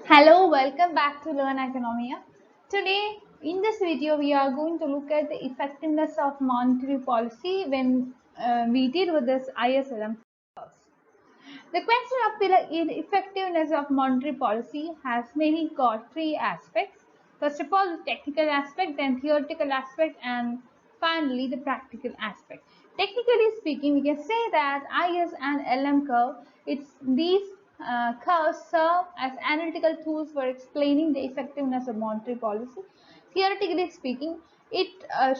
Hello, welcome back to Learn Economia. Today, in this video, we are going to look at the effectiveness of monetary policy when we deal with this ISLM curves. The question of the effectiveness of monetary policy has mainly got three aspects. First of all, the technical aspect, then theoretical aspect, and finally the practical aspect. Technically speaking, we can say that IS and LM curve, these curves serve as analytical tools for explaining the effectiveness of monetary policy. Theoretically speaking, it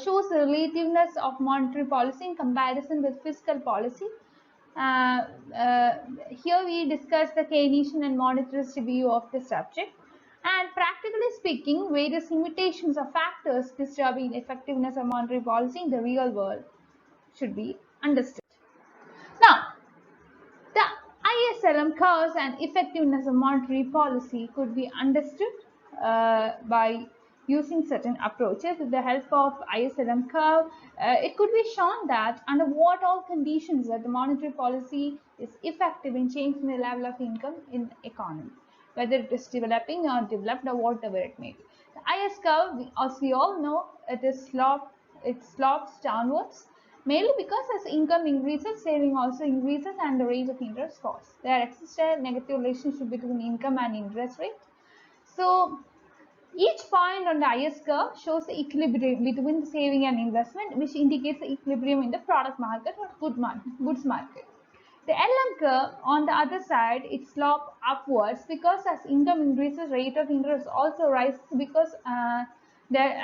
shows the relativeness of monetary policy in comparison with fiscal policy. uh, uh, Here we discuss the Keynesian and monetarist view of the subject, and practically speaking, various limitations or factors disturbing the effectiveness of monetary policy in the real world should be understood. Now, the ISLM curves and effectiveness of monetary policy could be understood by using certain approaches. With the help of ISLM curve, it could be shown that under what all conditions that the monetary policy is effective in changing the level of income in economy, whether it is developing or developed or whatever it may be. The IS curve, as we all know, it slopes downwards, mainly because as income increases, saving also increases and the rate of interest falls. There exists a negative relationship between income and interest rate. So each point on the IS curve shows the equilibrium between the saving and investment, which indicates the equilibrium in the product market or goods market. The LM curve, on the other side, it slopes upwards because as income increases, rate of interest also rises because there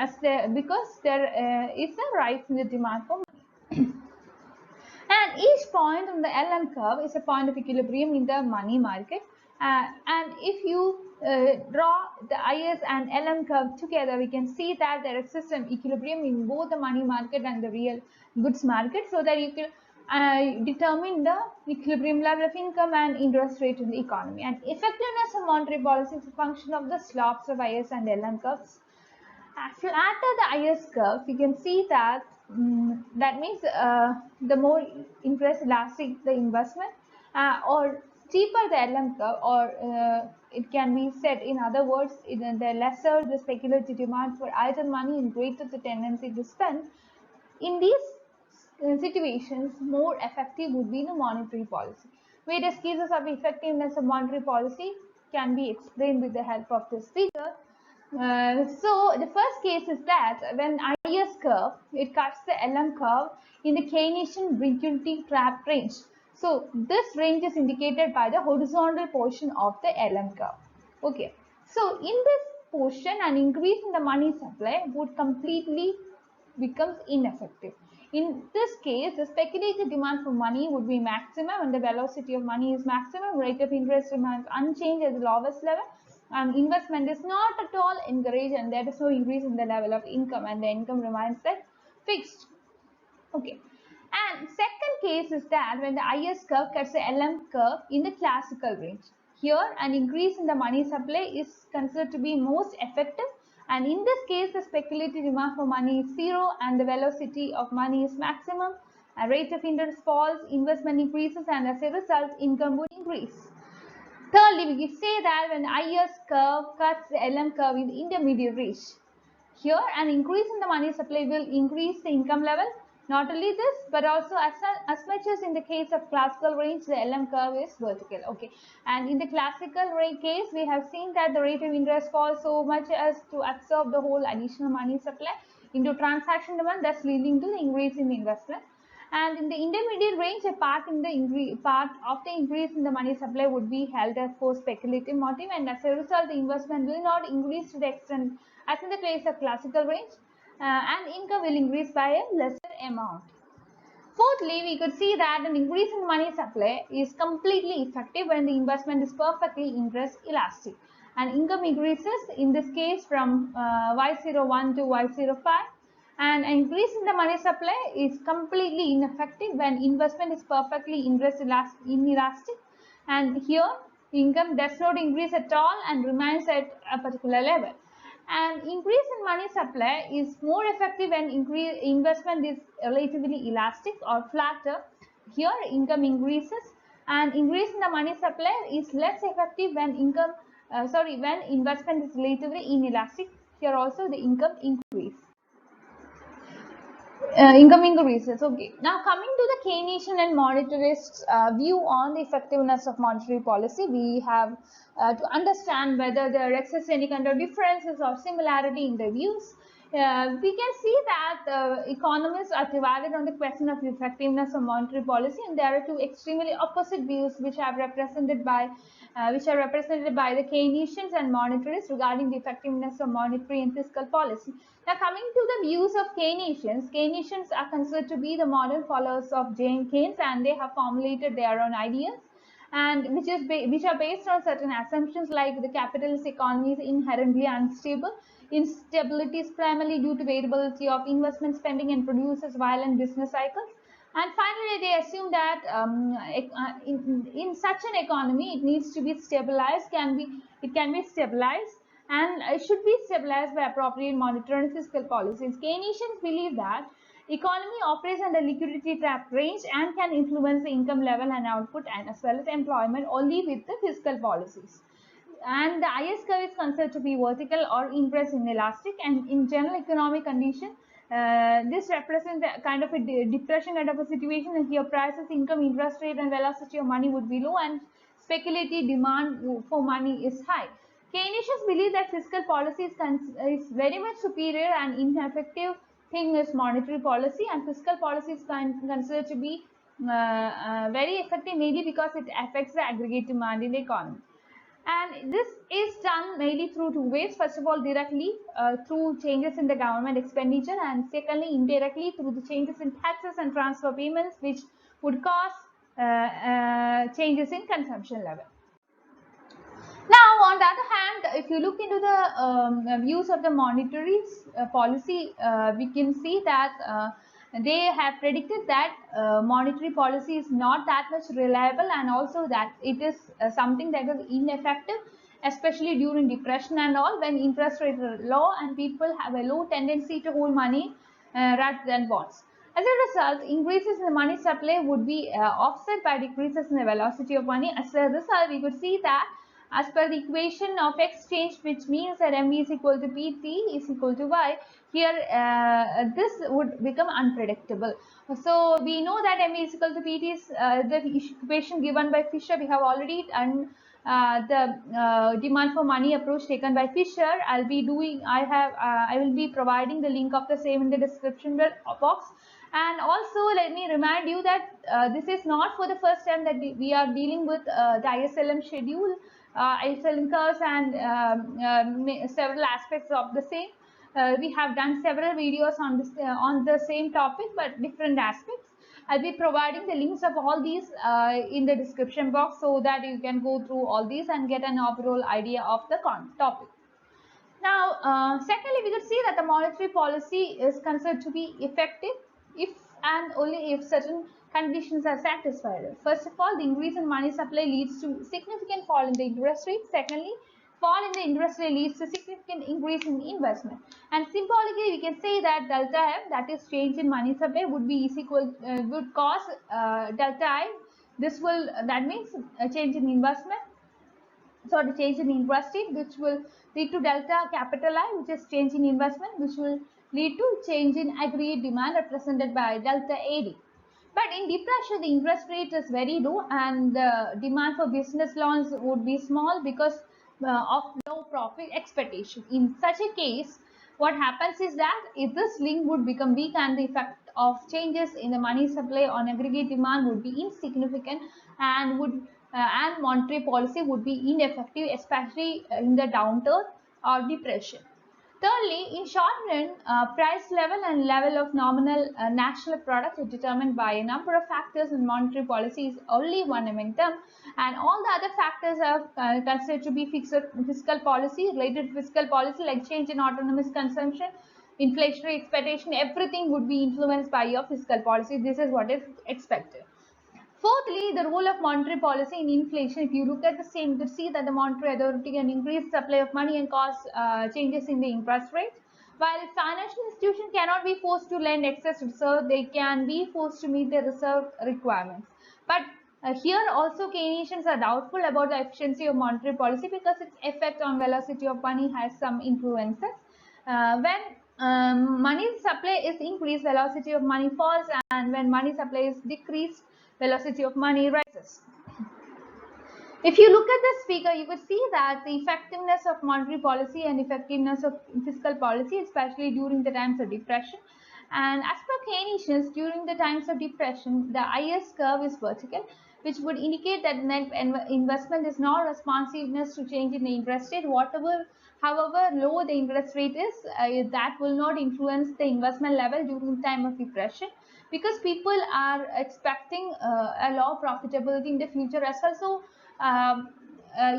is a rise in the demand for money. And each point on the LM curve is a point of equilibrium in the money market. And if you draw the IS and LM curve together, we can see that there exists an equilibrium in both the money market and the real goods market, so that you can determine the equilibrium level of income and interest rate in the economy. And effectiveness of monetary policy is a function of the slopes of IS and LM curves. Flatter the IS curve, you can see that that means the more interest elastic the investment, or steeper the LM curve, or it can be said in other words, the lesser the speculative demand for idle money and greater the tendency to spend. In these situations, more effective would be the monetary policy. Various cases of effectiveness of monetary policy can be explained with the help of this figure. So the first case is that when IS curve, it cuts the LM curve in the Keynesian liquidity trap range. So this range is indicated by the horizontal portion of the LM curve. Okay. So in this portion, an increase in the money supply would completely becomes ineffective. In this case, the speculative demand for money would be maximum and the velocity of money is maximum, rate of interest remains unchanged at the lowest level, and investment is not at all encouraged, and there is no increase in the level of income, and the income remains that fixed. Okay. And second case is that when the IS curve cuts the LM curve in the classical range. Here, an increase in the money supply is considered to be most effective, and in this case, the speculative demand for money is zero and the velocity of money is maximum, a rate of interest falls, investment increases, and as a result, income would increase. Thirdly, we say that when the IS curve cuts the LM curve in the intermediate range. Here, an increase in the money supply will increase the income level. Not only this, but also as much as in the case of classical range, the LM curve is vertical. Okay, and in the classical rate case, we have seen that the rate of interest falls so much as to absorb the whole additional money supply into transaction demand, thus leading to the increase in the investment. And in the intermediate range, a part of the increase in the money supply would be held as for speculative motive, and as a result, the investment will not increase to the extent as in the case of classical range, and income will increase by a lesser amount. Fourthly, we could see that an increase in money supply is completely effective when the investment is perfectly interest elastic, and income increases in this case from Y01 to Y05, and an increase in the money supply is completely ineffective when investment is perfectly interest inelastic, and here income does not increase at all and remains at a particular level. And increase in money supply is more effective when investment is relatively elastic or flatter. Here income increases, and increase in the money supply is less effective when income when investment is relatively inelastic, here also the income increases. Okay. Now coming to the Keynesian and monetarists' view on the effectiveness of monetary policy, we have to understand whether there exists any kind of differences or similarity in the views. We can see that economists are divided on the question of effectiveness of monetary policy, and there are two extremely opposite views which are represented by the Keynesians and monetarists regarding the effectiveness of monetary and fiscal policy. Now, coming to the views of Keynesians are considered to be the modern followers of James Keynes, and they have formulated their own ideas, and which are based on certain assumptions like the capitalist economy is inherently unstable. Instability is primarily due to variability of investment spending and produces violent business cycles. And finally, they assume that in such an economy, it needs to be stabilized. It can be stabilized, and it should be stabilized by appropriate monetary and fiscal policies. Keynesians believe that economy operates under liquidity trap range and can influence the income level and output, and as well as employment, only with the fiscal policies. And the IS curve is considered to be vertical or inverse inelastic, and in general economic condition, this represents a kind of a depression kind of a situation, and here prices, income, interest rate and velocity of money would be low, and speculative demand for money is high. Keynesians believe that fiscal policy is very much superior and ineffective thing is monetary policy, and fiscal policy is considered to be very effective mainly because it affects the aggregate demand in the economy. And this is done mainly through two ways. First of all, directly through changes in the government expenditure, and secondly, indirectly through the changes in taxes and transfer payments, which would cause changes in consumption level. Now, on the other hand, if you look into the views of the monetary policy, we can see that they have predicted that monetary policy is not that much reliable, and also that it is something that is ineffective, especially during depression and all, when interest rates are low and people have a low tendency to hold money rather than bonds. As a result, increases in the money supply would be offset by decreases in the velocity of money. As a result, we could see that as per the equation of exchange, which means that MV is equal to PT is equal to Y, here this would become unpredictable. So we know that MV is equal to PT is the equation given by Fisher. We have already done the demand for money approach taken by Fisher. I will be providing the link of the same in the description box. And also, let me remind you that this is not for the first time that we are dealing with the ISLM schedule, ISLM curves, and several aspects of the same. We have done several videos on the same topic, but different aspects. I'll be providing the links of all these in the description box, so that you can go through all these and get an overall idea of the topic. Now, secondly, we could see that the monetary policy is considered to be effective if and only if certain conditions are satisfied. First of all, the increase in money supply leads to significant fall in the interest rate. Secondly, fall in the interest rate leads to significant increase in investment. And symbolically, we can say that delta F, that is change in money supply, would cause delta I. That means a change in investment. So the change in interest rate, which will lead to delta capital I, which is change in investment, which will lead to change in aggregate demand represented by delta AD. But in depression, the interest rate is very low, and the demand for business loans would be small because of low profit expectation. In such a case, what happens is that if this link would become weak and the effect of changes in the money supply on aggregate demand would be insignificant, and monetary policy would be ineffective, especially in the downturn or depression. Thirdly, in short run, price level and level of nominal national product is determined by a number of factors, and monetary policy is only one among them. And all the other factors are considered to be fiscal policy, related fiscal policy like change in autonomous consumption, inflationary expectation, everything would be influenced by your fiscal policy. This is what is expected. Fourthly, the role of monetary policy in inflation. If you look at the same, you could see that the monetary authority can increase supply of money and cause changes in the interest rate. While financial institutions cannot be forced to lend excess reserve, they can be forced to meet their reserve requirements. But Here also Keynesians are doubtful about the efficiency of monetary policy because its effect on velocity of money has some influences. When money supply is increased, velocity of money falls, and when money supply is decreased, velocity of money rises. If you look at this figure, you could see that the effectiveness of monetary policy and effectiveness of fiscal policy, especially during the times of depression. And as per Keynesians, during the times of depression, the IS curve is vertical, which would indicate that net investment is not responsiveness to change in the interest rate. However low the interest rate is, that will not influence the investment level during the time of depression, because people are expecting a low profitability in the future as well. So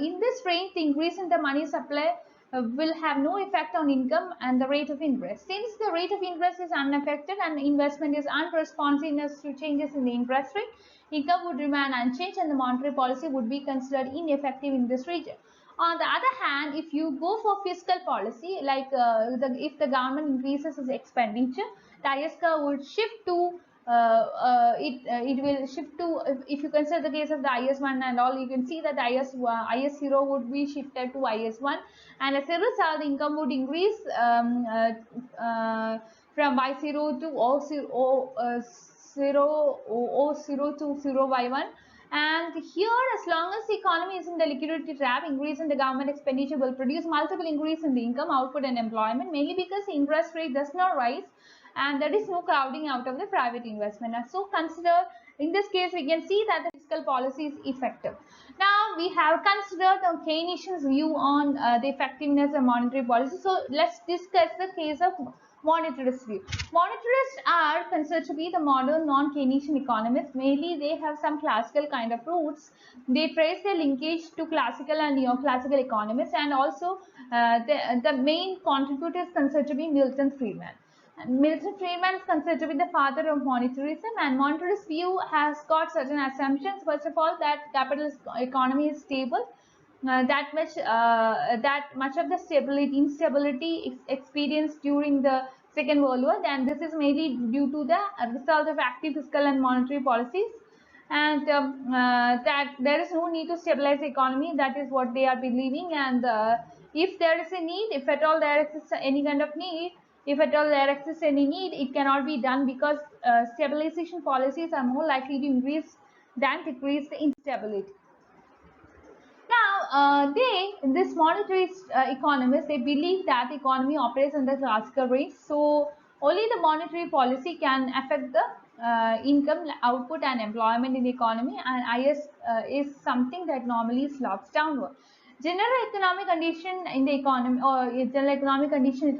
in this range, the increase in the money supply will have no effect on income and the rate of interest. Since the rate of interest is unaffected and investment is unresponsiveness to changes in the interest rate, income would remain unchanged and the monetary policy would be considered ineffective in this region. On the other hand, if you go for fiscal policy, like if the government increases its expenditure, the IS curve would shift to it will shift to, if you consider the case of the IS1 and all, you can see that the IS0 would be shifted to IS1, and as a result the income would increase from Y0 to O0 to 0Y1. And here, as long as the economy is in the liquidity trap, increase in the government expenditure will produce multiple increase in the income, output and employment, mainly because the interest rate does not rise and there is no crowding out of the private investment. And so consider, in this case, we can see that the fiscal policy is effective. Now we have considered the Keynesian's view on the effectiveness of monetary policy. So let's discuss the case of monetarist view. Monetarists are considered to be the modern non-Keynesian economists. Mainly they have some classical kind of roots. They trace their linkage to classical and neoclassical economists, and also the main contributor is considered to be Milton Friedman. Milton Friedman is considered to be the father of monetarism, and monetarist view has got certain assumptions. First of all, that capitalist economy is stable, that much of the instability experienced during the Second World War, and this is mainly due to the result of active fiscal and monetary policies, and that there is no need to stabilize the economy. That is what they are believing, and if there is a need, if at all there exists any kind of need, if at all there exists any need, it cannot be done, because stabilization policies are more likely to increase than decrease the instability. Now, this monetarist economists, they believe that the economy operates in the classical range. So only the monetary policy can affect the income, output, and employment in the economy, and IS is something that normally slopes downward. General economic condition in the economy, or general economic condition,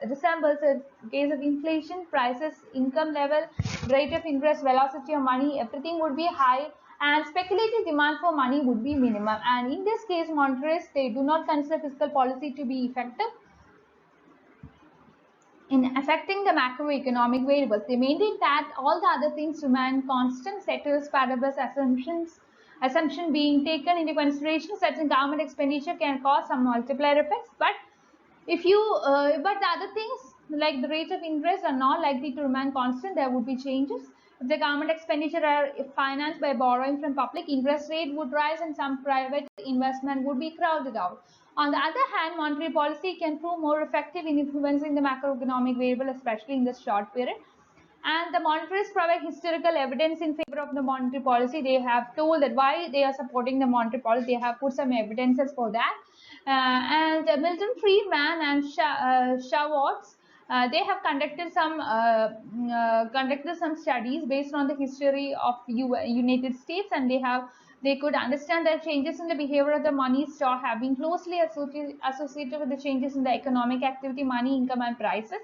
resembles a case of inflation, prices, income level, rate of interest, velocity of money, everything would be high, and speculative demand for money would be minimum. And in this case, monetarists, they do not consider fiscal policy to be effective in affecting the macroeconomic variables. They maintain that all the other things remain constant, ceteris paribus assumption being taken into consideration. Certain government expenditure can cause some multiplier effects, but if you but the other things like the rate of interest are not likely to remain constant. There would be changes. If the government expenditure are financed by borrowing from public, interest rate would rise and some private investment would be crowded out. On the other hand, monetary policy can prove more effective in influencing the macroeconomic variable, especially in the short period. And the monetarists provide historical evidence in favor of the monetary policy. They have told that why they are supporting the monetary policy. They have put some evidences for that. And Milton Friedman and Schwartz, they have conducted some studies based on the history of United States, and they could understand that changes in the behavior of the money stock have been closely associated with the changes in the economic activity, money, income, and prices.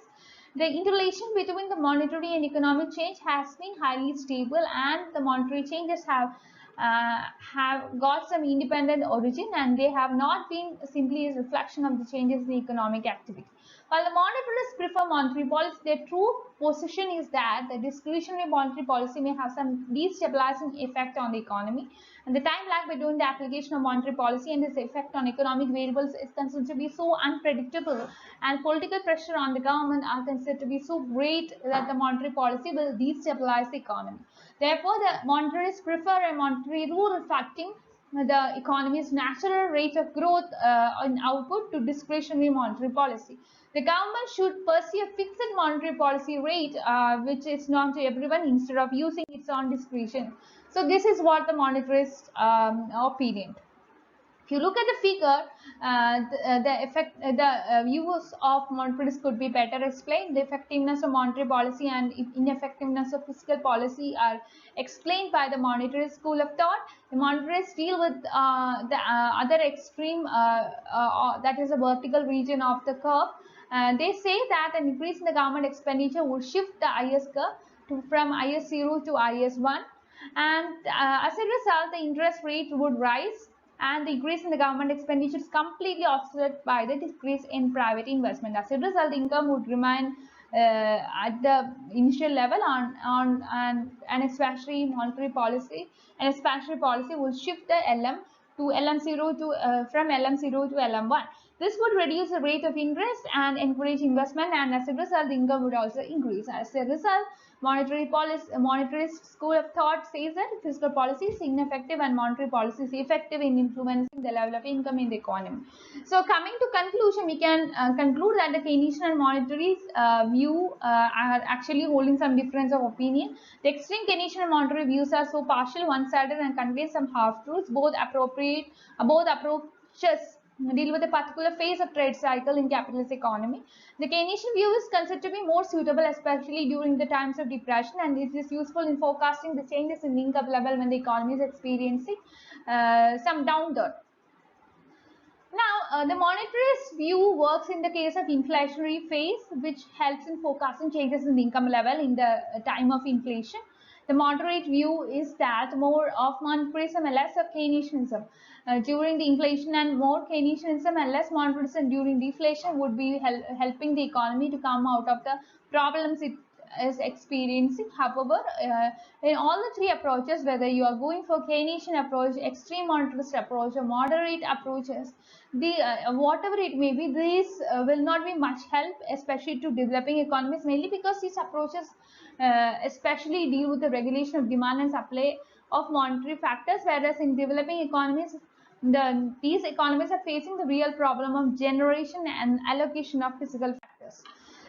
The interrelation between the monetary and economic change has been highly stable, and the monetary changes have got some independent origin, and they have not been simply a reflection of the changes in economic activity. While the monetarists prefer monetary policy, their true position is that the discretionary monetary policy may have some destabilizing effect on the economy, And the time lag between the application of monetary policy and its effect on economic variables is considered to be so unpredictable, and political pressure on the government are considered to be so great that the monetary policy will destabilize the economy. Therefore, the monetarists prefer a monetary rule reflecting the economy's natural rate of growth in output to discretionary monetary policy. The government should pursue a fixed monetary policy rate, which is known to everyone, instead of using its own discretion. So this is what the monetarist opinion. If you look at the figure, the use of monetaries could be better explained. The effectiveness of monetary policy and ineffectiveness of fiscal policy are explained by the monetary school of thought. The monetarists deal with the other extreme, that is a vertical region of the curve. They say that an increase in the government expenditure would shift the IS curve from IS0 to IS1, and as a result, the interest rate would rise, and the increase in the government expenditure is completely offset by the decrease in private investment. As a result, the income would remain at the initial level and especially monetary policy and expansionary policy will shift the LM to LM0 to from LM0 to LM1. This would reduce the rate of interest and encourage investment, and as a result, the income would also increase. As a result, monetarist school of thought says that fiscal policy is ineffective and monetary policy is effective in influencing the level of income in the economy. So coming to conclusion, we can conclude that the Keynesian and monetary view are actually holding some difference of opinion. The extreme Keynesian and monetary views are so partial, one-sided, and convey some half-truths. Both approaches deal with a particular phase of trade cycle in capitalist economy. The Keynesian view is considered to be more suitable, especially during the times of depression, and it is useful in forecasting the changes in income level when the economy is experiencing some downturn. Now, the monetarist view works in the case of inflationary phase, which helps in forecasting changes in the income level in the time of inflation. The moderate view is that more of monetarism and less of Keynesianism during the inflation, and more Keynesianism and less monetarism during deflation would be helping the economy to come out of the problems it is experiencing. However, in all the three approaches, whether you are going for Keynesian approach, extreme monetarist approach, or moderate approaches, the whatever it may be, these will not be much help, especially to developing economies, mainly because these approaches especially deal with the regulation of demand and supply of monetary factors, whereas in developing economies, these economies are facing the real problem of generation and allocation of physical factors.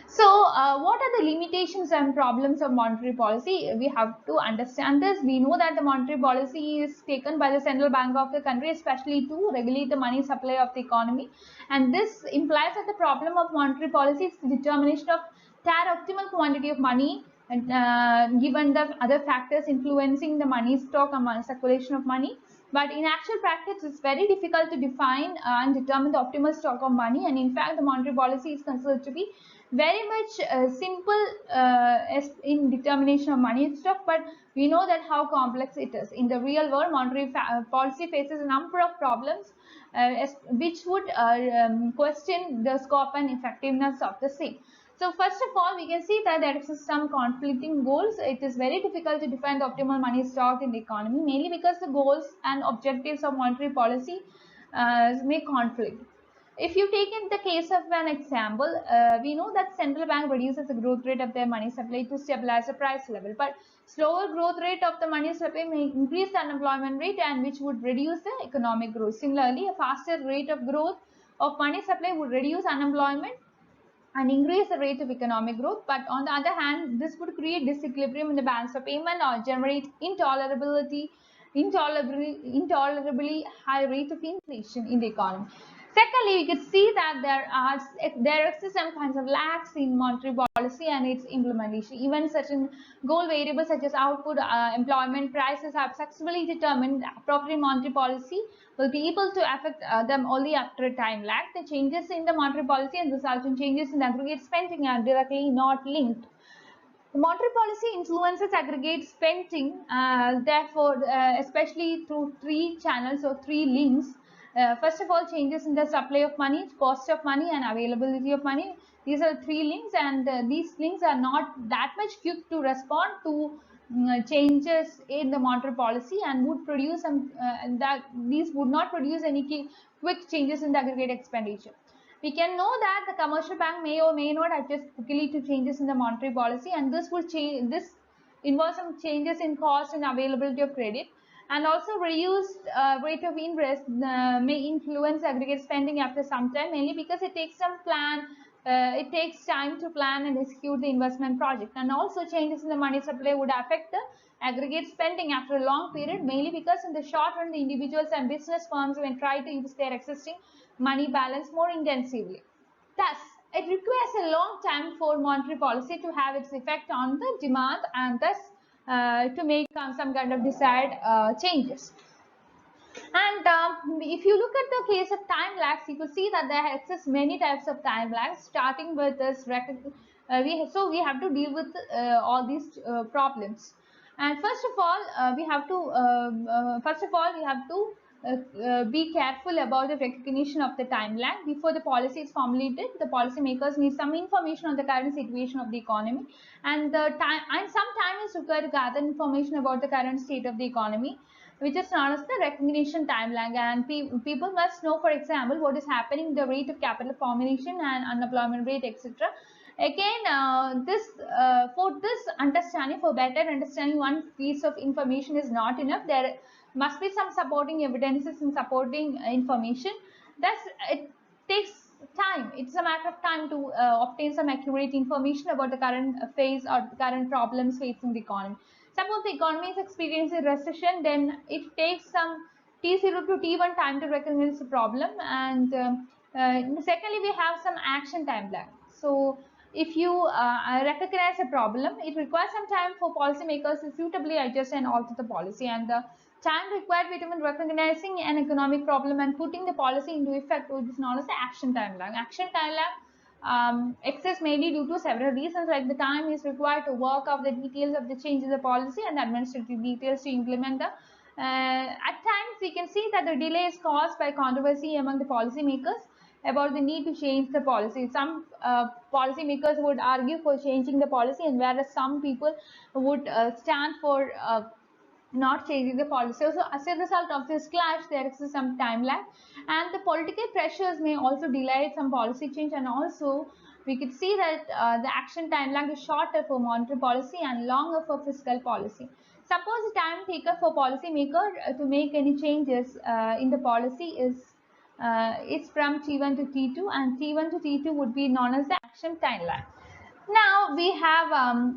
So, what are the limitations and problems of monetary policy? We have to understand this. We know that the monetary policy is taken by the central bank of the country, especially to regulate the money supply of the economy. And this implies that the problem of monetary policy is the determination of optimal quantity of money, and given the other factors influencing the money stock and circulation of money. But in actual practice, it's very difficult to define and determine the optimal stock of money. And in fact, the monetary policy is considered to be very much simple in determination of money stock, but we know that how complex it is. In the real world, monetary policy faces a number of problems which would question the scope and effectiveness of the same. So first of all, we can see that there is some conflicting goals. It is very difficult to define the optimal money stock in the economy, mainly because the goals and objectives of monetary policy may conflict. If you take in the case of an example, we know that central bank reduces the growth rate of their money supply to stabilize the price level, but slower growth rate of the money supply may increase the unemployment rate, and which would reduce the economic growth. Similarly, a faster rate of growth of money supply would reduce unemployment and increase the rate of economic growth. But on the other hand, this would create disequilibrium in the balance of payment or generate intolerably high rate of inflation in the economy. Secondly, we could see that there exist some kinds of lags in monetary policy and its implementation. Even certain goal variables such as output, employment, prices have successfully determined appropriate monetary policy will be able to affect them only after a time lag. The changes in the monetary policy and resultant changes in aggregate spending are directly not linked. The monetary policy influences aggregate spending, therefore, especially through three channels or three links. First of all, changes in the supply of money, cost of money, and availability of money. These are three links, and these links are not that much quick to respond to changes in the monetary policy and would produce some that these would not produce any quick changes in the aggregate expenditure. We can know that the commercial bank may or may not adjust quickly to changes in the monetary policy, and this will change. This involves some changes in cost and availability of credit, and also reduced rate of interest may influence aggregate spending after some time, mainly because it takes some plan. It takes time to plan and execute the investment project, and also changes in the money supply would affect the aggregate spending after a long period, mainly because in the short run the individuals and business firms may try to use their existing money balance more intensively. Thus, it requires a long time for monetary policy to have its effect on the demand, and thus to make some kind of desired changes. And if you look at the case of time lags, you could see that there exists many types of time lags, starting with this so we have to deal with all these problems. And first of all, we have to be careful about the recognition of the time lag. Before the policy is formulated, the policymakers need some information on the current situation of the economy, and some time is required to gather information about the current state of the economy, which is known as the recognition time lag. And people must know, for example, what is happening, the rate of capital formation and unemployment rate, etc. Again, for this understanding, for better understanding one piece of information is not enough. There must be some supporting evidences and supporting information. Thus, it takes time. It's a matter of time to obtain some accurate information about the current phase or current problems facing the economy. Suppose the economy is experiencing recession, then it takes some T0 to T1 time to recognize the problem. And secondly, we have some action time lag. So if you recognize a problem, it requires some time for policymakers to suitably adjust and alter the policy, and the time required between recognizing an economic problem and putting the policy into effect is known as the action time lag. Action time lag exists mainly due to several reasons, like the time is required to work out the details of the change in the policy and the administrative details to implement the at times we can see that the delay is caused by controversy among the policymakers about the need to change the policy. Some policymakers would argue for changing the policy, and whereas some people would stand for not changing the policy. So as a result of this clash, there is some time lag, and the political pressures may also delay some policy change. And also we could see that the action time lag is shorter for monetary policy and longer for fiscal policy. Suppose the time taken for policymaker to make any changes in the policy is from T1 to T2, and T1 to T2 would be known as the action time lag. Now we have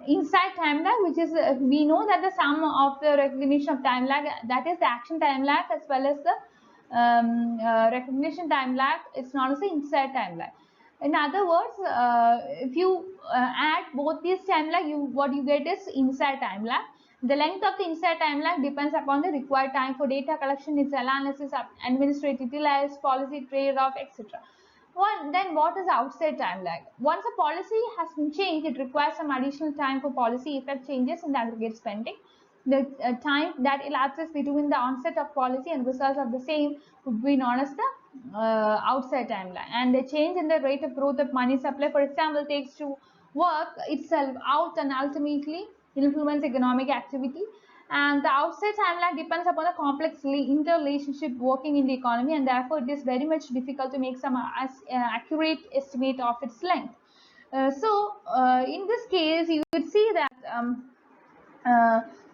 inside time lag, which is we know that the sum of the recognition of time lag, that is the action time lag, as well as the recognition time lag, it's known as the inside time lag. In other words, if you add both these time lag, what you get is inside time lag. The length of the inside time lag depends upon the required time for data collection, its analysis, administrative delays, policy trade-off, etc. Then what is outside time lag? Once a policy has been changed, it requires some additional time for policy effect changes in the aggregate spending. The time that elapses between the onset of policy and results of the same would be known as the outside time lag. And the change in the rate of growth of money supply, for example, takes to work itself out and ultimately influence economic activity. And the outside time lag depends upon a complex interrelationship working in the economy, and therefore it is very much difficult to make some accurate estimate of its length. In this case, you would see that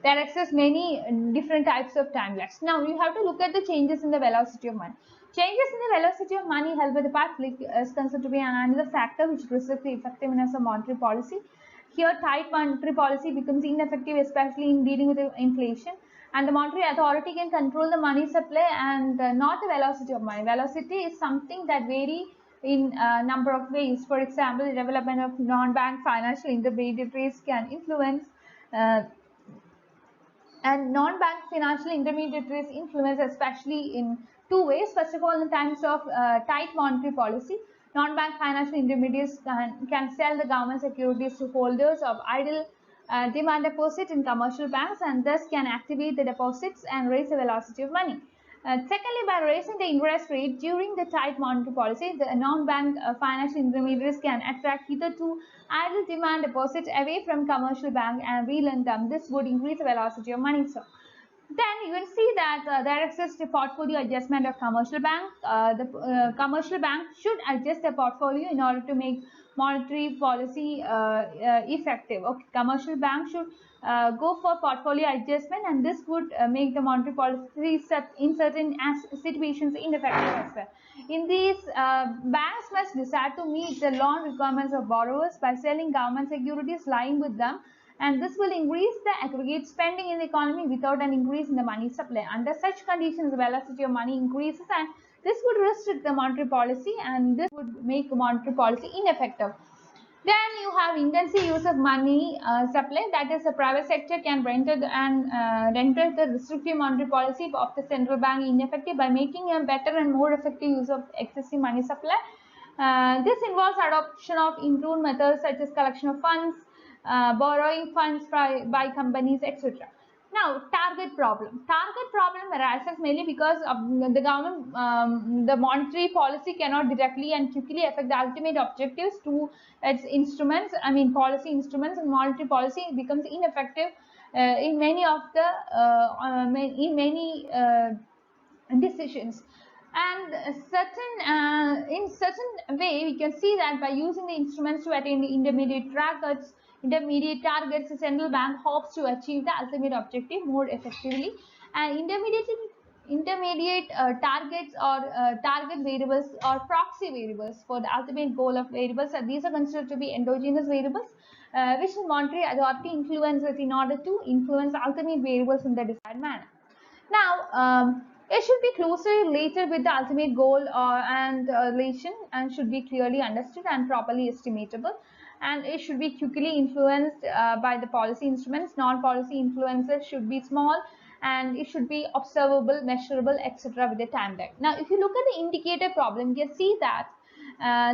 there exist many different types of time lags. Now you have to look at the changes in the velocity of money. Changes in the velocity of money held by the public is considered to be another factor which restricts the effectiveness of monetary policy. Here, tight monetary policy becomes ineffective, especially in dealing with inflation. And the monetary authority can control the money supply and not the velocity of money. Velocity is something that varies in a number of ways. For example, the development of non-bank financial intermediaries can influence and non-bank financial intermediaries influence, especially in two ways. First of all, in times of tight monetary policy, non-bank financial intermediaries can sell the government securities to holders of idle demand deposit in commercial banks, and thus can activate the deposits and raise the velocity of money. Secondly, by raising the interest rate during the tight monetary policy, the non-bank financial intermediaries can attract hitherto idle demand deposits away from commercial bank and relend them. This would increase the velocity of money flow. Then you will see that there exists a portfolio adjustment of commercial bank. The commercial bank should adjust their portfolio in order to make monetary policy effective. Okay, commercial bank should go for portfolio adjustment, and this would make the monetary policy in certain situations ineffective as well. In these, banks must decide to meet the loan requirements of borrowers by selling government securities lying with them, and this will increase the aggregate spending in the economy without an increase in the money supply. Under such conditions, the velocity of money increases, and this would restrict the monetary policy, and this would make monetary policy ineffective. Then you have intensive use of money supply, that is, the private sector can render the restrictive monetary policy of the central bank ineffective by making a better and more effective use of excessive money supply. This involves adoption of improved methods such as collection of funds, borrowing funds by companies, etc. Now, target problem. Target problem arises mainly because of the government, the monetary policy cannot directly and quickly affect the ultimate objectives to its instruments. I mean, policy instruments, and monetary policy becomes ineffective in many of the decisions. And in certain way, we can see that by using the instruments to attain the intermediate targets, the central bank hopes to achieve the ultimate objective more effectively. And intermediate targets or target variables or proxy variables for the ultimate goal of variables, and these are considered to be endogenous variables, which the monetary authority influences in order to influence ultimate variables in the desired manner. Now, it should be closely related with the ultimate goal and relation, and should be clearly understood and properly estimatable, and it should be quickly influenced by the policy instruments. Non-policy influences should be small, and it should be observable, measurable, etc. with the time lag. Now, if you look at the indicator problem, you can see that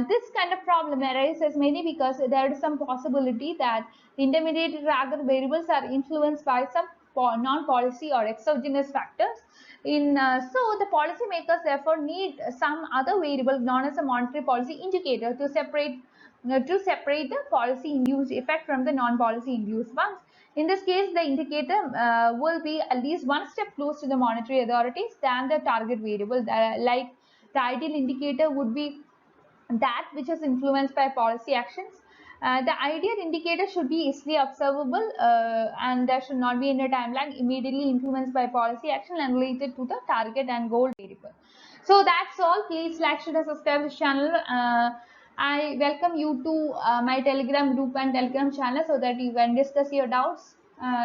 this kind of problem arises mainly because there is some possibility that the intermediate target variables are influenced by some non-policy or exogenous factors. So the policymakers therefore need some other variable known as a monetary policy indicator to separate the policy induced effect from the non-policy induced ones. In this case, the indicator will be at least one step close to the monetary authorities than the target variable. Like the ideal indicator would be that which is influenced by policy actions. The ideal indicator should be easily observable, and there should not be any time lag, immediately influenced by policy action and related to the target and goal variable. So that's all. Please like, share, and subscribe this channel. I welcome you to my Telegram group and Telegram channel so that you can discuss your doubts.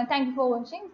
Thank you for watching.